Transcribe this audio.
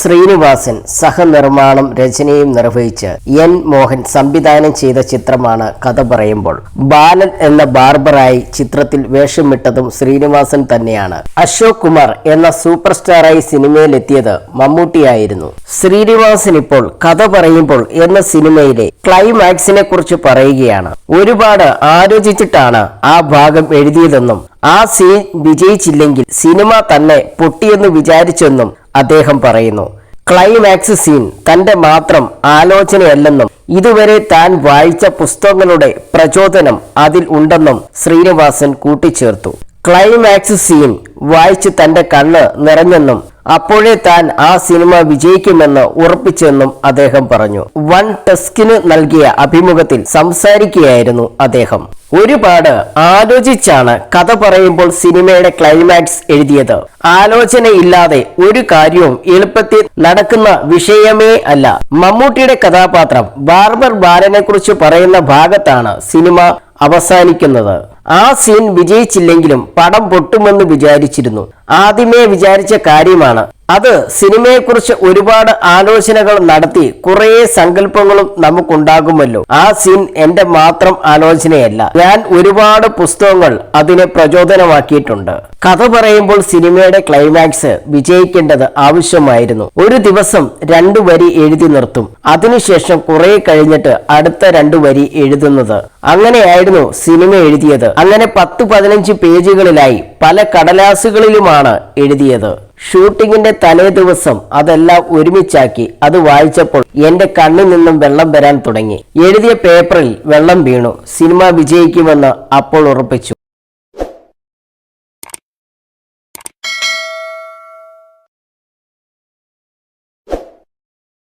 ശ്രീനിവാസൻ സഹനിർമ്മാണം രചനയും നിർവഹിച്ച് എൻ മോഹൻ സംവിധാനം ചെയ്ത ചിത്രമാണ് കഥ പറയുമ്പോൾ. ബാലൻ എന്ന ബാർബറായി ചിത്രത്തിൽ വേഷമിട്ടതും ശ്രീനിവാസൻ തന്നെയാണ്. അശോക് കുമാർ എന്ന സൂപ്പർ സ്റ്റാറായി സിനിമയിലെത്തിയത് മമ്മൂട്ടിയായിരുന്നു. ശ്രീനിവാസൻ ഇപ്പോൾ കഥ പറയുമ്പോൾ എന്ന സിനിമയിലെ ക്ലൈമാക്സിനെ കുറിച്ച് പറയുകയാണ്. ഒരുപാട് ആലോചിച്ചിട്ടാണ് ആ ഭാഗം എഴുതിയതെന്നും ആ സീൻ വിജയിച്ചില്ലെങ്കിൽ സിനിമ തന്നെ പൊട്ടിയെന്ന് വിചാരിച്ചെന്നും അദ്ദേഹം പറയുന്നു. ക്ലൈമാക്സ് സീൻ തന്റെ മാത്രം ആലോചനയല്ലെന്നും ഇതുവരെ താൻ വായിച്ച പുസ്തകങ്ങളുടെ പ്രചോദനം അതിൽ ഉണ്ടെന്നും ശ്രീനിവാസൻ കൂട്ടിച്ചേർത്തു. ക്ലൈമാക്സ് സീൻ വായിച്ച് തന്റെ കണ്ണ് നിറഞ്ഞെന്നും അപ്പോഴേ താൻ ആ സിനിമ വിജയിക്കുമെന്ന് ഉറപ്പിച്ചെന്നും അദ്ദേഹം പറഞ്ഞു. വൺ ടെസ്കിന് നൽകിയ അഭിമുഖത്തിൽ സംസാരിക്കുകയായിരുന്നു അദ്ദേഹം. ഒരുപാട് ആലോചിച്ചാണ് കഥ പറയുമ്പോൾ സിനിമയുടെ ക്ലൈമാക്സ് എഴുതിയത്. ആലോചനയില്ലാതെ ഒരു കാര്യവും എളുപ്പത്തിൽ നടക്കുന്ന വിഷയമേ അല്ല. മമ്മൂട്ടിയുടെ കഥാപാത്രം ബാർബർ ബാലനെ കുറിച്ച് പറയുന്ന ഭാഗത്താണ് സിനിമ അവസാനിക്കുന്നത്. ആ സീൻ വിജയിച്ചില്ലെങ്കിലും പടം പൊട്ടുമെന്ന് വിചാരിച്ചിരുന്നു. ആദ്യമേ വിചാരിച്ച കാര്യമാണ് അത്. സിനിമയെക്കുറിച്ച് ഒരുപാട് ആലോചനകൾ നടത്തി കുറേ സങ്കല്പങ്ങളും നമുക്കുണ്ടാകുമല്ലോ. ആ സീൻ എന്റെ മാത്രം ആലോചനയല്ല. ഞാൻ ഒരുപാട് പുസ്തകങ്ങൾ അതിനെ പ്രചോദനമാക്കിയിട്ടുണ്ട്. കഥ പറയുമ്പോൾ സിനിമയുടെ ക്ലൈമാക്സ് വിജയിക്കേണ്ടത് ആവശ്യമായിരുന്നു. ഒരു ദിവസം 2 വരി എഴുതി നിർത്തും. അതിനുശേഷം കുറെ കഴിഞ്ഞിട്ട് അടുത്ത 2 വരി എഴുതുന്നത്. അങ്ങനെയായിരുന്നു സിനിമ എഴുതിയത്. അങ്ങനെ 10-15 പേജുകളിലായി പല കടലാസുകളിലുമാണ് എഴുതിയത്. ഷൂട്ടിങ്ങിന്റെ തലേ ദിവസം അതെല്ലാം ഒരുമിച്ചാക്കി അത് വായിച്ചപ്പോൾ എന്റെ കണ്ണിൽ നിന്നും വെള്ളം വരാൻ തുടങ്ങി. എഴുതിയ പേപ്പറിൽ വെള്ളം വീണു. സിനിമ വിജയിക്കുമെന്ന് അപ്പോൾ ഉറപ്പിച്ചു.